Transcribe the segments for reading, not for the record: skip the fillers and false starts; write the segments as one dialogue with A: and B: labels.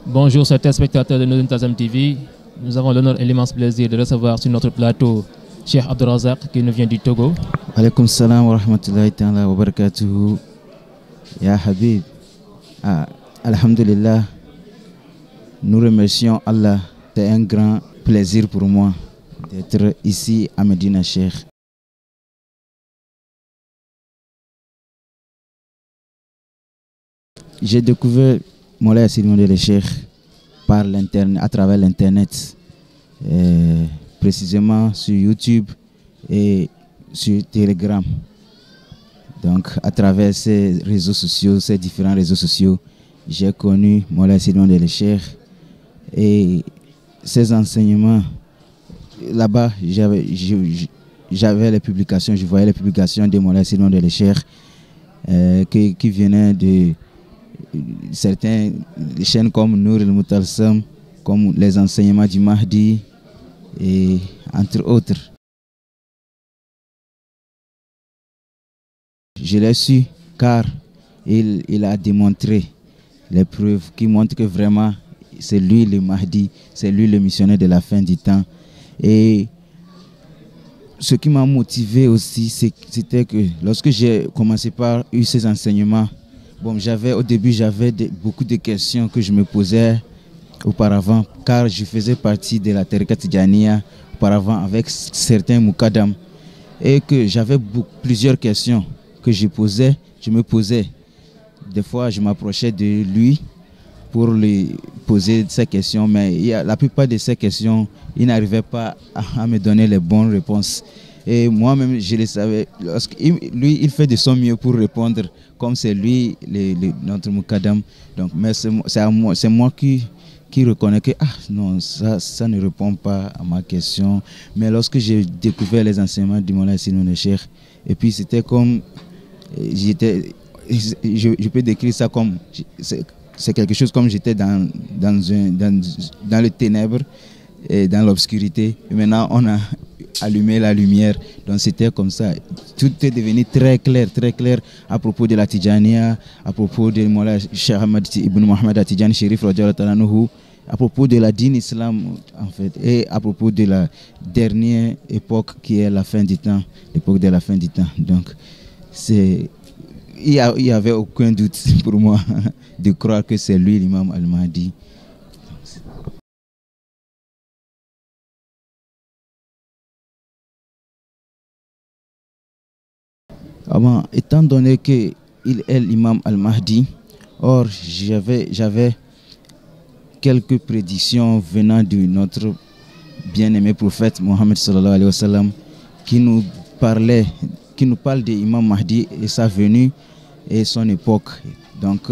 A: Bonjour, chers téléspectateurs de Nouroudine Tazam TV. Nous avons l'honneur et l'immense plaisir de recevoir sur notre plateau Cheikh Abdourazaq qui nous vient du Togo.
B: Alaykoum salam wa rahmatullahi ta'ala wa barakatuhu. Ya Habib. Alhamdulillah. Nous remercions Allah. C'est un grand plaisir pour moi d'être ici à Medina Cheikh. J'ai découvert Moulay Sidi Mandela Cheikh par l'internet, à travers l'internet, précisément sur YouTube et sur Telegram. Donc, à travers ces réseaux sociaux, ces différents réseaux sociaux, j'ai connu Moulay Sidi Mandela Cheikh et ses enseignements. Là-bas, j'avais les publications, je voyais les publications de Moulay Sidi Mandela Cheikh qui venaient de certaines chaînes comme Nour el-Moutalsam, comme les enseignements du Mahdi et entre autres. Je l'ai su car il a démontré les preuves qui montrent que vraiment c'est lui le Mahdi, c'est lui le missionnaire de la fin du temps. Et ce qui m'a motivé aussi, c'était que lorsque j'ai commencé par ces enseignements, bon, au début, j'avais beaucoup de questions que je me posais auparavant, car je faisais partie de la Tariqa Tidjaniya auparavant avec certains Moukadam, et que j'avais plusieurs questions que je me posais. Des fois, je m'approchais de lui pour lui poser ces questions, mais la plupart de ces questions, il n'arrivait pas à me donner les bonnes réponses. Et moi-même, je le savais. Lui, il fait de son mieux pour répondre, comme c'est lui, notre Moukadam. Donc, mais c'est moi qui reconnais que non, ça ne répond pas à ma question. Mais lorsque j'ai découvert les enseignements du Moulay Sidi Mandela Cheikh, et puis c'était comme, je peux décrire ça comme, c'est quelque chose comme j'étais dans le ténèbre et dans l'obscurité. Et maintenant, on a allumer la lumière, donc c'était comme ça. Tout est devenu très clair à propos de la Tidjaniya, à propos de Moulay Cheikh Ahmad Ibn Mohamed Tidjani Chérif radhiyallahu anhu, à propos de la dîne islam en fait, et à propos de la dernière époque qui est la fin du temps, l'époque de la fin du temps. Donc il y avait aucun doute pour moi de croire que c'est lui l'imam al-Mahdi. Étant donné qu'il est l'imam al-Mahdi, or j'avais quelques prédictions venant de notre bien-aimé prophète Mohammed sallallahu alayhi wa sallam qui nous parle de l'imam Mahdi et sa venue et son époque. Donc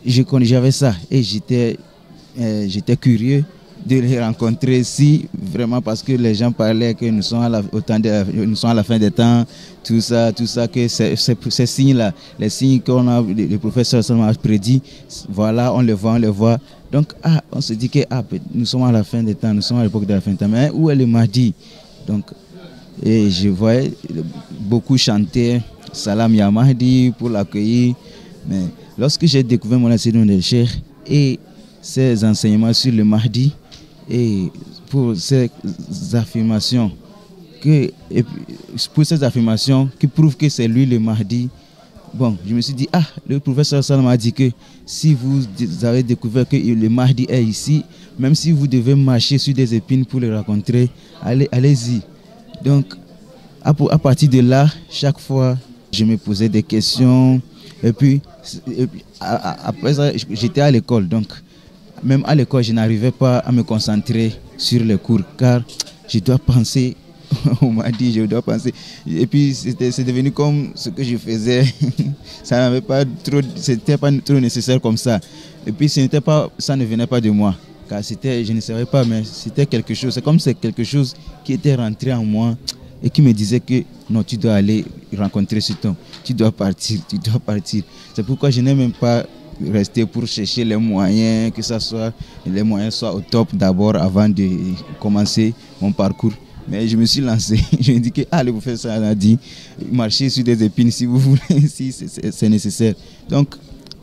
B: j'avais ça et j'étais curieux de les rencontrer ici, vraiment, parce que les gens parlaient que nous sommes à la fin des temps, tout ça, que ces signes-là, les signes qu'on a, le professeur a prédit, voilà, on les voit. Donc, on se dit que nous sommes à la fin des temps, nous sommes à l'époque de la fin des temps, mais où est le Mahdi? Donc, et je voyais beaucoup chanter Salam Ya Mahdi pour l'accueillir, mais lorsque j'ai découvert Moulay Sidi Mandela Cheikh et ses enseignements sur le Mahdi, et pour ces affirmations qui prouvent que c'est lui le Mahdi, bon, je me suis dit, le professeur Salam a dit que si vous avez découvert que le Mahdi est ici, même si vous devez marcher sur des épines pour le rencontrer, allez-y. Donc, à partir de là, chaque fois, je me posais des questions, et puis après ça, j'étais à l'école, donc même à l'école, je n'arrivais pas à me concentrer sur les cours, car je dois penser, on m'a dit, je dois penser. Et puis, c'est devenu comme ce que je faisais. C'était pas trop nécessaire comme ça. Et puis, ça ne venait pas de moi, car je ne savais pas, mais c'était quelque chose. C'est comme c'est quelque chose qui était rentré en moi et qui me disait que non, tu dois aller rencontrer cet homme. Tu dois partir. C'est pourquoi je n'ai même pas rester pour chercher les moyens, les moyens soient au top d'abord avant de commencer mon parcours. Mais je me suis lancé. Je me dis que le professeur a dit marchez sur des épines si vous voulez, si c'est nécessaire. Donc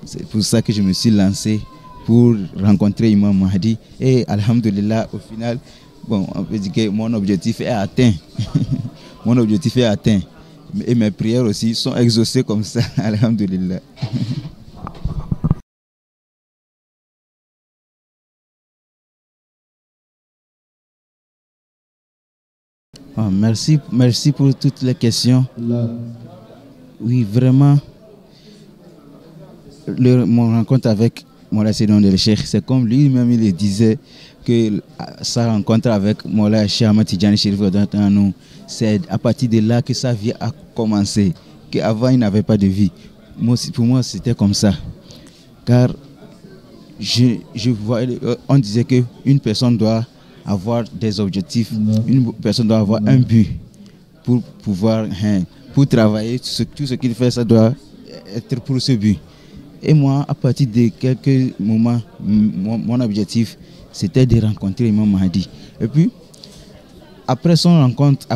B: c'est pour ça que je me suis lancé pour rencontrer Imam Mahdi. Et alhamdulillah, au final, bon, on peut dire que mon objectif est atteint. Mon objectif est atteint. Et mes prières aussi sont exaucées comme ça, alhamdulillah. Oh, merci pour toutes les questions. Oui, vraiment, mon rencontre avec Moulay Seydi Nourou Cheikh, c'est comme lui-même il le disait, que sa rencontre avec Moulay Cheikh Ahmed Tidjani Chérif Radhiyallahu anhu, c'est à partir de là que sa vie a commencé. Qu'avant il n'avait pas de vie. Pour moi, c'était comme ça. Car on disait qu'une personne doit avoir des objectifs, une personne doit avoir un but pour pouvoir, pour travailler. Tout ce qu'il fait, ça doit être pour ce but. Et moi, à partir de quelques moments, mon objectif, c'était de rencontrer Imam Mahdi. Et puis, après son rencontre,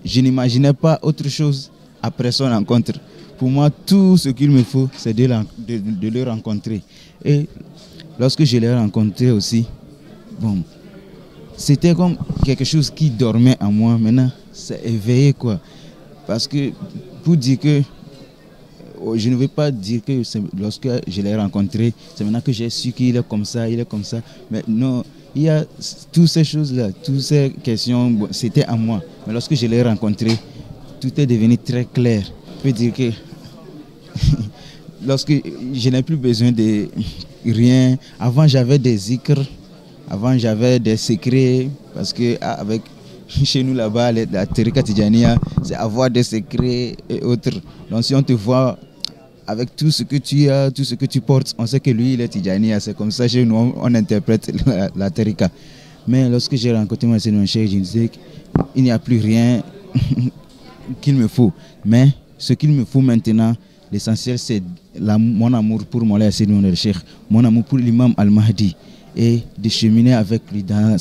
B: je n'imaginais pas autre chose après son rencontre. Pour moi, tout ce qu'il me faut, c'est de le rencontrer. Et lorsque je l'ai rencontré aussi, bon, c'était comme quelque chose qui dormait en moi. Maintenant, c'est éveillé, quoi. Parce que, pour dire que, je ne veux pas dire que lorsque je l'ai rencontré, c'est maintenant que j'ai su qu'il est comme ça, Mais non, il y a toutes ces choses-là, toutes ces questions, bon, c'était à moi. Mais lorsque je l'ai rencontré, tout est devenu très clair. Je peux dire que lorsque je n'ai plus besoin de rien, avant j'avais des zikrs, avant j'avais des secrets, parce que avec chez nous là-bas, la Tariqa Tidjaniya, c'est avoir des secrets et autres. Donc si on te voit avec tout ce que tu as, tout ce que tu portes, on sait que lui, il est Tidjaniya. C'est comme ça chez nous, on interprète la Tariqa. Mais lorsque j'ai rencontré Moulay Seydi Nourou Cheikh, je me disais qu'il n'y a plus rien qu'il me faut. Mais ce qu'il me faut maintenant, l'essentiel, c'est mon amour pour Moulay Seydi Nourou Cheikh, mon amour pour l'imam Al-Mahdi, et de cheminer avec lui dans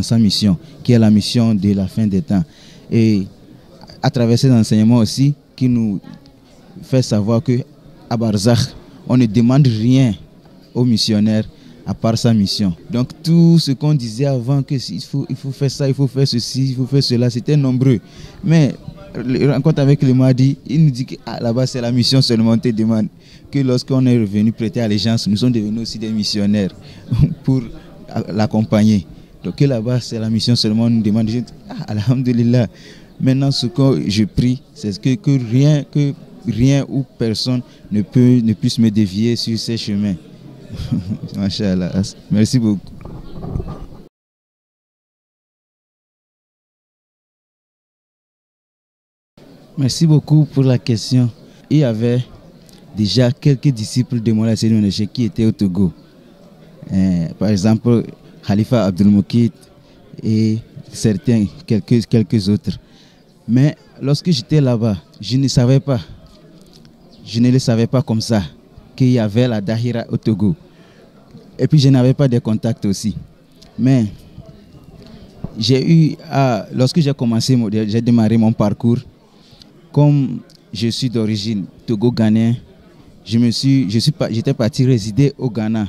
B: sa mission, qui est la mission de la fin des temps. Et à travers ces enseignements aussi, qui nous fait savoir qu'à Barzakh, on ne demande rien aux missionnaires à part sa mission. Donc tout ce qu'on disait avant, qu'il faut faire ça, il faut faire ceci, il faut faire cela, c'était nombreux. Mais la rencontre avec le Mahdi, il nous dit que là-bas c'est la mission seulement, on te demande. Que lorsqu'on est revenu prêter allégeance, nous sommes devenus aussi des missionnaires pour l'accompagner. Donc là-bas c'est la mission seulement, on nous demande. Je dis, alhamdulillah. Maintenant ce que je prie, c'est que rien ou personne ne puisse me dévier sur ces chemins. Masha'Allah. Merci beaucoup. Merci beaucoup pour la question. Il y avait déjà quelques disciples de Moulay Seydi Nourou Cheikh qui étaient au Togo. Par exemple, Khalifa Abdul Moukid et quelques autres. Mais lorsque j'étais là-bas, je ne le savais pas comme ça, qu'il y avait la Dahira au Togo. Et puis je n'avais pas de contacts aussi. Mais lorsque j'ai démarré mon parcours, comme je suis d'origine togo-ghanéen, j'étais parti résider au Ghana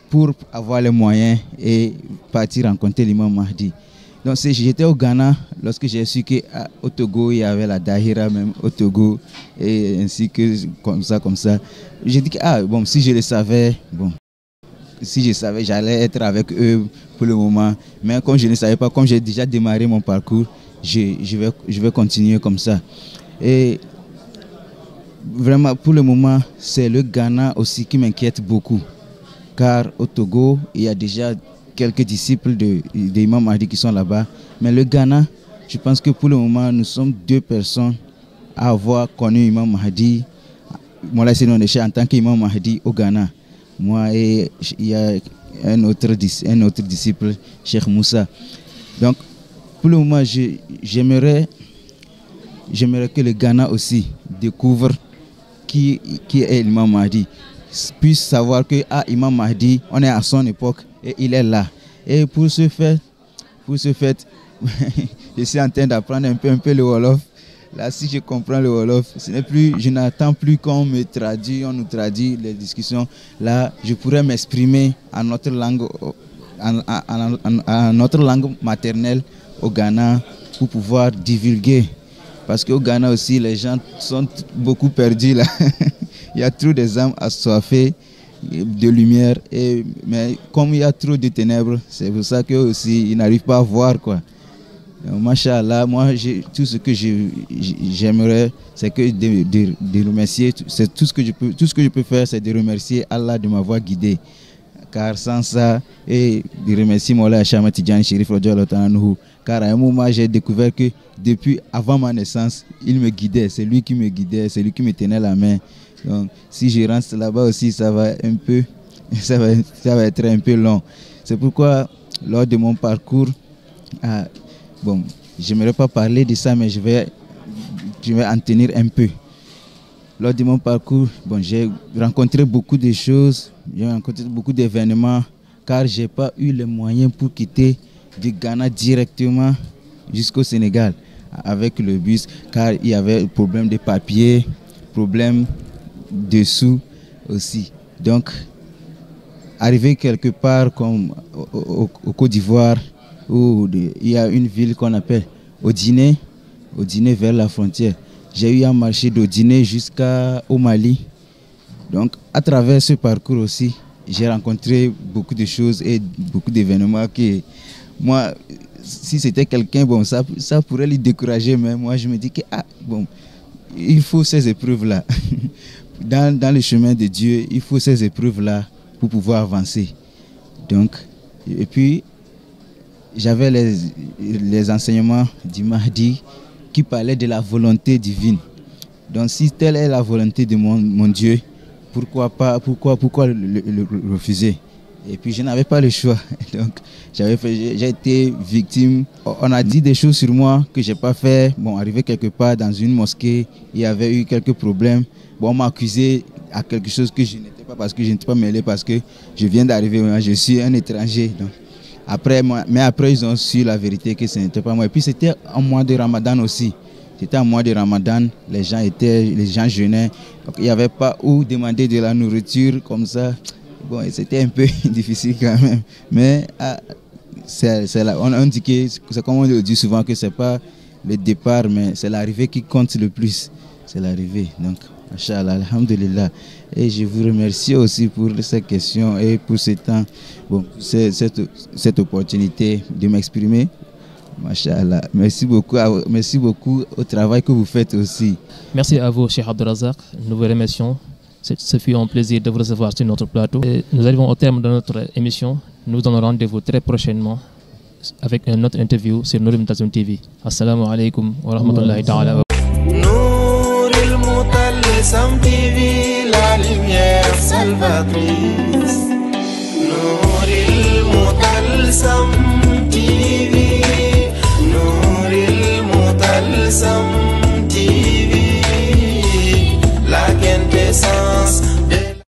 B: pour avoir les moyens et partir rencontrer l'imam Mahdi. Donc j'étais au Ghana lorsque j'ai su qu'au Togo, il y avait la Dahira même au Togo, et ainsi que comme ça. J'ai dit que bon, si je savais, j'allais être avec eux pour le moment. Mais comme je ne savais pas, comme j'ai déjà démarré mon parcours, je vais continuer comme ça. Et vraiment, pour le moment, c'est le Ghana aussi qui m'inquiète beaucoup. Car au Togo, il y a déjà quelques disciples d'Imam Mahdi qui sont là-bas. Mais le Ghana, je pense que pour le moment, nous sommes 2 personnes à avoir connu Imam Mahdi. Moulay Seydi Nourou Cheikh en tant qu'Imam Mahdi au Ghana. Moi et il y a un autre disciple, Cheikh Moussa. Donc, pour le moment, j'aimerais que le Ghana aussi découvre qui est l'imam Mahdi, puisse savoir que Imam Mahdi, on est à son époque et il est là. Et pour ce fait, je suis en train d'apprendre un peu le Wolof. Là, si je comprends le Wolof, je n'attends plus qu'on me traduise, on nous traduit les discussions. Là, je pourrais m'exprimer en notre langue, en notre langue maternelle au Ghana pour pouvoir divulguer. Parce qu'au Ghana aussi, les gens sont beaucoup perdus là. Il y a trop des âmes assoiffées de lumière, mais comme il y a trop de ténèbres, c'est pour ça qu'eux aussi, ils n'arrivent pas à voir quoi. Machallah, moi, tout ce que j'aimerais, c'est que de remercier, c'est tout ce que je peux faire, c'est de remercier Allah de m'avoir guidé. Car sans ça, et de remercier Mola Achama Tidjani Chérif Rodjalotanouhou, car à un moment, j'ai découvert que depuis avant ma naissance, il me guidait, c'est lui qui me guidait, c'est lui qui me tenait la main. Donc, si je rentre là-bas aussi, ça va être un peu long. C'est pourquoi, lors de mon parcours, bon, je n'aimerais pas parler de ça, mais je vais en tenir un peu. Lors de mon parcours, bon, j'ai rencontré beaucoup de choses, j'ai rencontré beaucoup d'événements, car je n'ai pas eu les moyens pour quitter du Ghana directement jusqu'au Sénégal avec le bus, car il y avait problème de papier, problème de sous aussi. Donc, arriver quelque part comme au Côte d'Ivoire, où il y a une ville qu'on appelle Odiné vers la frontière. J'ai eu à marcher d'Odiné jusqu'au Mali. Donc, à travers ce parcours aussi, j'ai rencontré beaucoup de choses et beaucoup d'événements que moi, si c'était quelqu'un, bon, ça pourrait lui décourager, mais moi, je me dis que, bon, il faut ces épreuves-là. Dans le chemin de Dieu, il faut ces épreuves-là pour pouvoir avancer. Donc, et puis, j'avais les enseignements du Mahdi qui parlaient de la volonté divine. Donc, si telle est la volonté de mon Dieu, pourquoi le refuser? Et puis, je n'avais pas le choix. Donc, j'ai été victime. On a dit des choses sur moi que je n'ai pas fait. Bon, arrivé quelque part dans une mosquée, il y avait eu quelques problèmes. Bon, on m'a accusé à quelque chose que je n'étais pas, parce que je n'étais pas mêlé, parce que je viens d'arriver, je suis un étranger. Donc, après, ils ont su la vérité que ce n'était pas moi. Et puis c'était en mois de Ramadan aussi. C'était en mois de Ramadan, les gens jeûnaient. Donc, il n'y avait pas où demander de la nourriture comme ça. Bon, c'était un peu difficile quand même. Mais on dit que, c'est comme on le dit souvent, que ce n'est pas le départ, mais c'est l'arrivée qui compte le plus. C'est l'arrivée. Donc, Inch'Allah, alhamdulillah. Et je vous remercie aussi pour cette question et pour ce temps, bon, cette opportunité de m'exprimer. Masha'Allah. Merci beaucoup au travail que vous faites aussi.
A: Merci à vous, Cheikh Abdelrazak. Nous vous remercions. Ce fut un plaisir de vous recevoir sur notre plateau. Et nous arrivons au terme de notre émission. Nous donnons rendez-vous très prochainement avec une autre interview sur Nour Mtazoum TV. Assalamu alaikum wa rahmatullahi ta'ala.
C: Sam TV, la lumière salvatrice. Nouril Mutalsam.